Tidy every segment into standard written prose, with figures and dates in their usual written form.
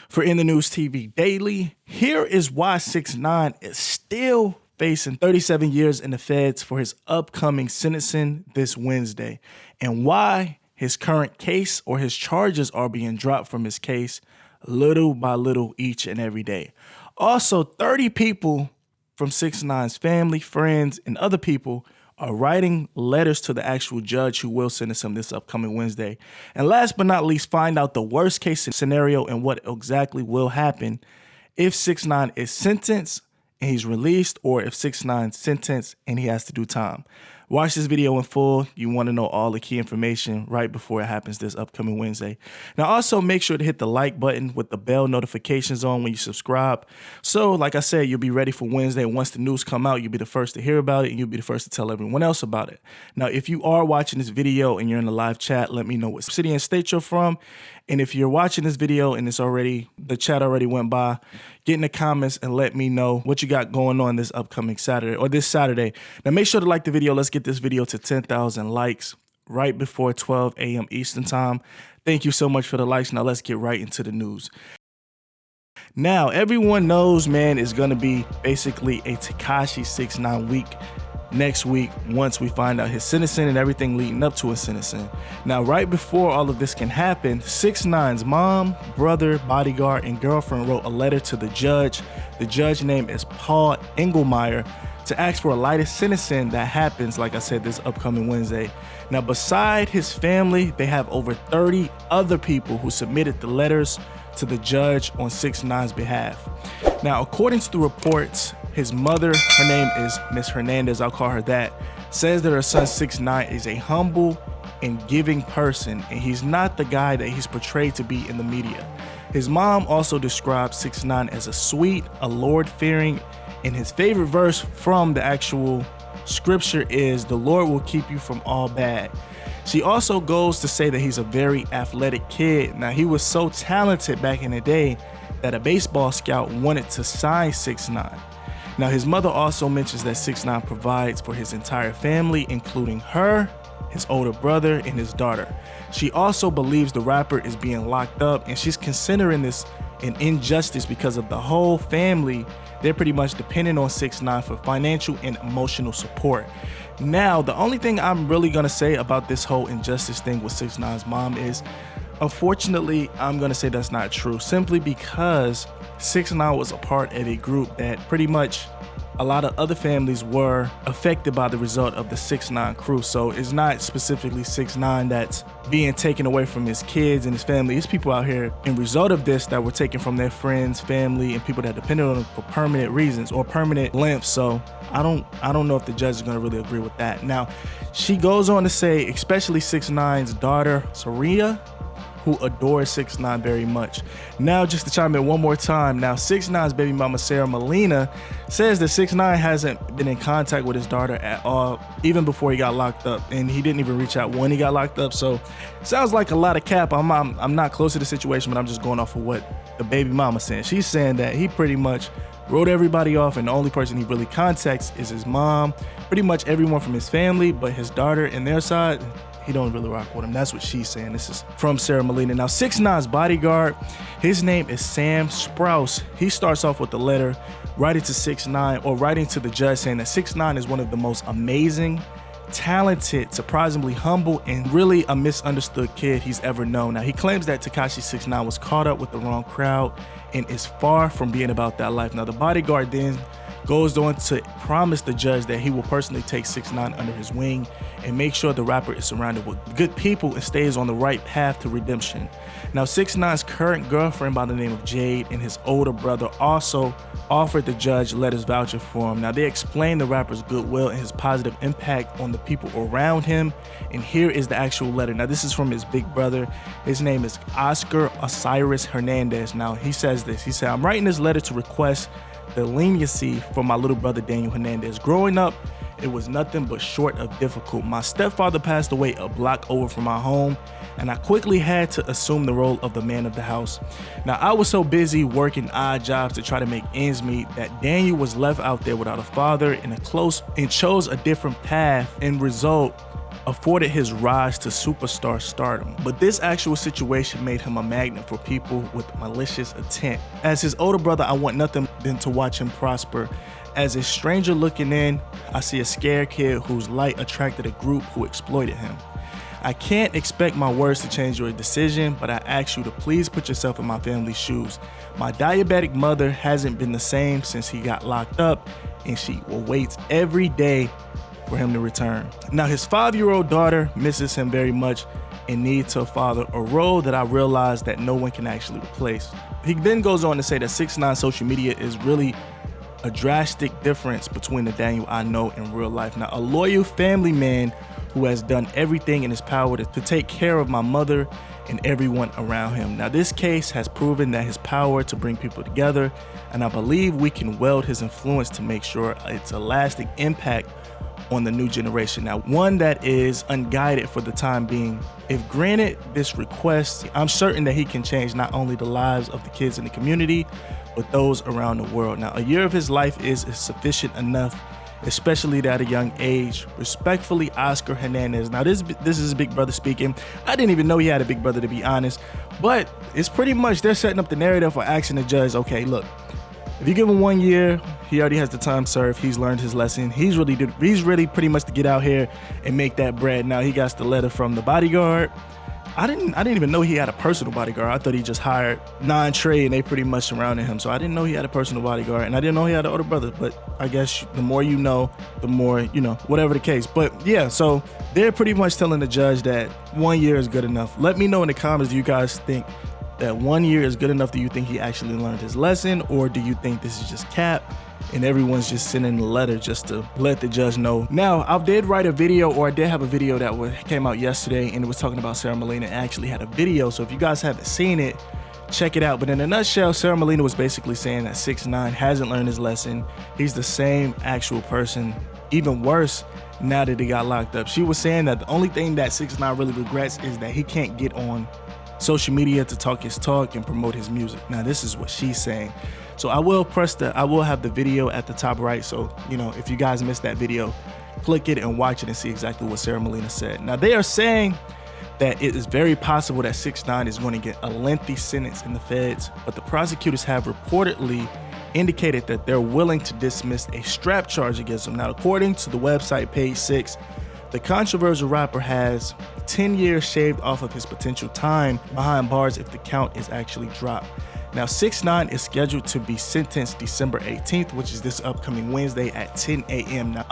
for In the News TV Daily. Here is why 6ix9ine is still facing 37 years in the feds for his upcoming sentencing this Wednesday, and why his current case or his charges are being dropped from his case little by little each and every day. Also, 30 people from 6ix9ine's family, friends, and other people are writing letters to the actual judge who will sentence him this upcoming Wednesday. And last but not least, find out the worst case scenario and what exactly will happen if 6ix9ine is sentenced and he's released, or if 6ix9ine's sentenced and he has to do time. Watch this video in full. You want to know all the key information right before it happens this upcoming Wednesday. Now, also make sure to hit the like button with the bell notifications on when you subscribe. So, like I said, you'll be ready for Wednesday. Once the news come out, you'll be the first to hear about it, and you'll be the first to tell everyone else about it. Now, if you are watching this video and you're in the live chat, let me know what city and state you're from. And if you're watching this video and the chat already went by, get in the comments and let me know what you got going on this upcoming Saturday or this Saturday. Now, make sure to like the video. Let's get this video to 10,000 likes right before 12 a.m. Eastern time. Thank you so much for the likes. Now, let's get right into the news. Now, everyone knows, man, it's going to be basically a Tekashi 6ix9ine week next week once we find out his sentencing and everything leading up to his sentencing. Now, right before all of this can happen, 6ix9ine's mom, brother, bodyguard, and girlfriend wrote a letter to the judge. The judge's name is Paul Engelmeyer, to ask for a lighter sentencing that happens, like I said, this upcoming Wednesday. Now, beside his family, they have over 30 other people who submitted the letters to the judge on 6ix9ine's behalf. Now, according to the reports, his mother, her name is Miss Hernandez, I'll call her that, says that her son 6ix9ine is a humble and giving person, and he's not the guy that he's portrayed to be in the media. His mom also describes 6ix9ine as a sweet, a Lord-fearing, and his favorite verse from the actual scripture is, "The Lord will keep you from all bad." She also goes to say that he's a very athletic kid. Now, he was so talented back in the day that a baseball scout wanted to sign 6ix9ine. Now, his mother also mentions that 6ix9ine provides for his entire family, including her, his older brother, and his daughter. She also believes the rapper is being locked up, and she's considering this an injustice because of the whole family. They're pretty much dependent on 6ix9ine for financial and emotional support. Now, the only thing I'm really gonna say about this whole injustice thing with 6ix9ine's mom is, unfortunately, I'm gonna say that's not true, simply because 6ix9ine was a part of a group that pretty much a lot of other families were affected by the result of the 6ix9ine crew. So it's not specifically 6ix9ine that's being taken away from his kids and his family. It's people out here in result of this that were taken from their friends, family, and people that depended on them for permanent reasons or permanent lengths. So I don't know if the judge is gonna really agree with that. Now, she goes on to say, especially 6ix9ine's daughter, Saria, who adores 6ix9ine very much. Now, just to chime in one more time, now 6ix9ine's baby mama, Sara Molina, says that 6ix9ine hasn't been in contact with his daughter at all, even before he got locked up, and he didn't even reach out when he got locked up. So, sounds like a lot of cap. I'm not close to the situation, but I'm just going off of what the baby mama saying. She's saying that he pretty much wrote everybody off, and the only person he really contacts is his mom, pretty much everyone from his family, but his daughter and their side, he don't really rock with him. That's what she's saying. This is from Sara Molina. Now, 6ix9ine's bodyguard, his name is Sam Sprouse. He starts off with the letter writing to 6ix9ine, or writing to the judge, saying that 6ix9ine is one of the most amazing, talented, surprisingly humble, and really a misunderstood kid he's ever known. Now, he claims that Tekashi 6ix9ine was caught up with the wrong crowd and is far from being about that life. Now, the bodyguard then goes on to promise the judge that he will personally take 6ix9ine under his wing and make sure the rapper is surrounded with good people and stays on the right path to redemption. Now, 6ix9ine's current girlfriend by the name of Jade and his older brother also offered the judge letters vouching for him. Now, they explain the rapper's goodwill and his positive impact on the people around him, and here is the actual letter. Now, this is from his big brother. His name is Oscar Osiris Hernandez. Now, he says this. He said, "I'm writing this letter to request the leniency for my little brother Daniel Hernandez. Growing up, it was nothing but short of difficult. My stepfather passed away a block over from my home, and I quickly had to assume the role of the man of the house. Now, I was so busy working odd jobs to try to make ends meet that Daniel was left out there without a father and chose a different path. And result, afforded his rise to superstar stardom. But this actual situation made him a magnet for people with malicious intent. As his older brother, I want nothing than to watch him prosper. As a stranger looking in, I see a scared kid whose light attracted a group who exploited him. I can't expect my words to change your decision, but I ask you to please put yourself in my family's shoes. My diabetic mother hasn't been the same since he got locked up, and she waits every day for him to return. Now, his 5-year-old daughter misses him very much and needs her father, a role that I realize that no one can actually replace. He then goes on to say that 6ix9ine social media is really a drastic difference between the Daniel I know in real life. Now, a loyal family man who has done everything in his power to take care of my mother and everyone around him. Now, this case has proven that his power to bring people together, and I believe we can wield his influence to make sure it's a lasting impact on the new generation. Now, one that is unguided for the time being. If granted this request, I'm certain that he can change not only the lives of the kids in the community, but those around the world. Now, a year of his life is sufficient enough, especially at a young age. Respectfully, Oscar Hernandez. Now, this is Big Brother speaking. I didn't even know he had a big brother, to be honest, but it's pretty much they're setting up the narrative for asking the judge, okay, look, if you give him 1 year, he already has the time served. He's learned his lesson. He's really pretty much to get out here and make that bread. Now, he got the letter from the bodyguard. I didn't even know he had a personal bodyguard. I thought he just hired Trey and they pretty much surrounded him. So I didn't know he had a personal bodyguard, and I didn't know he had an older brother. But I guess the more you know, the more you know, whatever the case. But yeah, so they're pretty much telling the judge that 1 year is good enough. Let me know in the comments, do you guys think that 1 year is good enough? Do you think he actually learned his lesson, or do you think this is just cap and everyone's just sending a letter just to let the judge know? Now, I did write a video, or I did have a video that came out yesterday, and it was talking about Sara Molina. It actually had a video, so if you guys haven't seen it, check it out. But in a nutshell, Sara Molina was basically saying that 6ix9ine hasn't learned his lesson. He's the same actual person, even worse now that he got locked up. She was saying that the only thing that 6ix9ine really regrets is that he can't get on social media to talk his talk and promote his music. Now, this is what she's saying. So I will have the video at the top right. So, you know, if you guys missed that video, click it and watch it and see exactly what Sara Molina said. Now, they are saying that it is very possible that 6ix9ine is going to get a lengthy sentence in the feds, but the prosecutors have reportedly indicated that they're willing to dismiss a strap charge against him. Now, according to the website Page 6, the controversial rapper has 10 years shaved off of his potential time behind bars if the count is actually dropped. Now, 6ix9ine is scheduled to be sentenced December 18th, which is this upcoming Wednesday at 10 a.m. Now,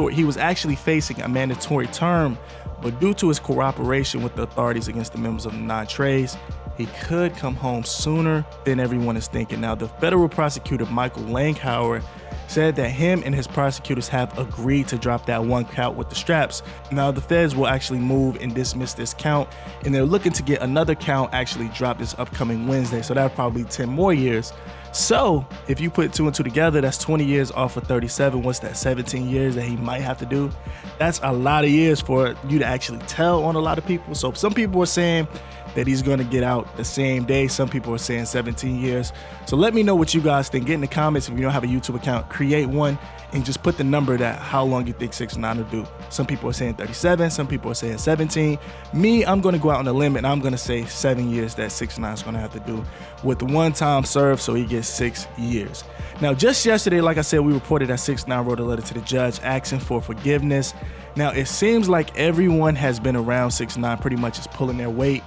he was actually facing a mandatory term, but due to his cooperation with the authorities against the members of the 9 Treys, he could come home sooner than everyone is thinking. Now, the federal prosecutor, Michael Langhauer, said that him and his prosecutors have agreed to drop that one count with the straps. Now, the feds will actually move and dismiss this count, and they're looking to get another count actually dropped this upcoming Wednesday. So that'll probably be 10 more years. So if you put 2 and 2 together, that's 20 years off of 37. What's that, 17 years that he might have to do? That's a lot of years for you to actually tell on a lot of people. So some people are saying that he's going to get out the same day. Some people are saying 17 years. So let me know what you guys think. Get in the comments. If you don't have a YouTube account, create one and just put the number that how long you think 6ix9ine will do. Some people are saying 37. Some people are saying 17. Me, I'm going to go out on a limb and I'm going to say 7 years that 6ix9ine is going to have to do with the one time served, so he gets 6 years. Now, just yesterday, like I said, we reported that 6ix9ine wrote a letter to the judge asking for forgiveness. Now, it seems like everyone has been around 6ix9ine pretty much is pulling their weight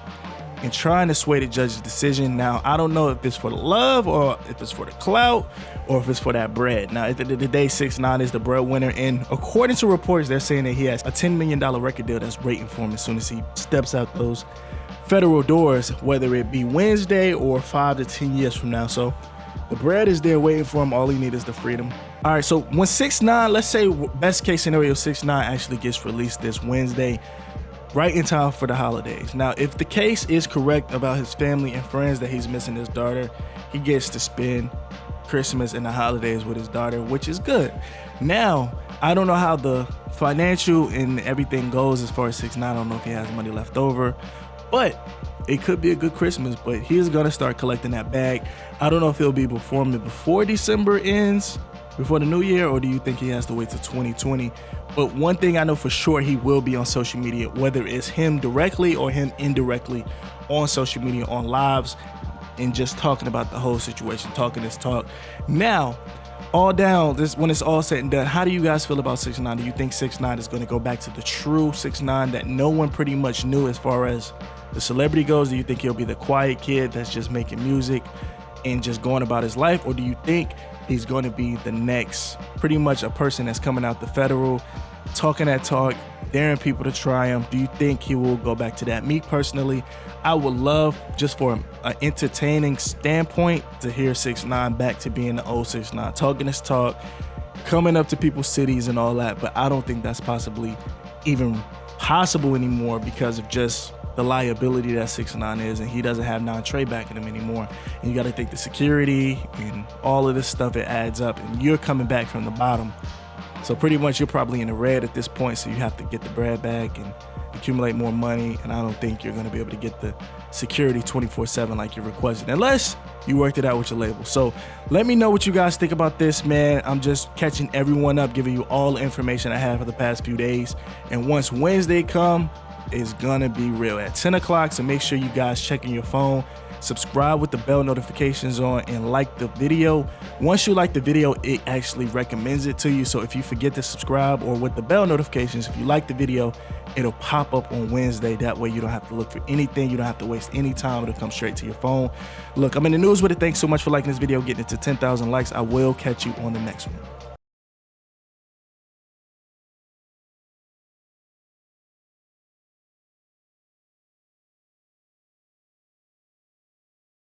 and trying to sway the judge's decision. Now, I don't know if it's for the love or if it's for the clout or if it's for that bread. Now, at the end of the day, 6ix9ine is the breadwinner, and according to reports, they're saying that he has a $10 million record deal that's waiting for him as soon as he steps out those federal doors, whether it be Wednesday or 5 to 10 years from now. So the bread is there waiting for him. All he needs is the freedom. All right, so when 6ix9ine, let's say best case scenario, 6ix9ine actually gets released this Wednesday, right in time for the holidays. Now, if the case is correct about his family and friends that he's missing his daughter, he gets to spend Christmas and the holidays with his daughter, which is good. Now, I don't know how the financial and everything goes as far as 6ix9ine. I don't know if he has money left over, but it could be a good Christmas. But he's gonna start collecting that bag. I don't know if he'll be performing before December ends before the new year, or do you think he has to wait till 2020? But one thing I know for sure, he will be on social media, whether it's him directly or him indirectly on social media, on lives, and just talking about the whole situation, talking this talk. Now, all down, this when it's all said and done, how do you guys feel about 6ix9ine? Do you think 6ix9ine is going to go back to the true 6ix9ine that no one pretty much knew as far as the celebrity goes? Do you think he'll be the quiet kid that's just making music and just going about his life? Or do you think he's going to be the next, pretty much a person that's coming out the federal, talking that talk, daring people to try him? Do you think he will go back to that? Me personally, I would love, just for an entertaining standpoint, to hear 6ix9ine back to being the old 6ix9ine, talking his talk, coming up to people's cities and all that. But I don't think that's possibly even possible anymore because of just the liability that 6ix9ine is, and he doesn't have Trey backing him anymore. And you got to think the security and all of this stuff, it adds up, and you're coming back from the bottom. So pretty much you're probably in the red at this point, so you have to get the bread back and accumulate more money, and I don't think you're going to be able to get the security 24/7 like you're requesting, unless you worked it out with your label. So let me know what you guys think about this, man. I'm just catching everyone up, giving you all the information I have for the past few days, and once Wednesday come, it's gonna be real at 10 o'clock. So make sure you guys checking your phone, subscribe with the bell notifications on, and like the video. Once you like the video, it actually recommends it to you. So if you forget to subscribe, or with the bell notifications, if you like the video, it'll pop up on Wednesday. That way you don't have to look for anything. You don't have to waste any time. It'll come straight to your phone. Look, I'm in the news with it. Thanks so much for liking this video, getting it to 10,000 likes. I will catch you on the next one.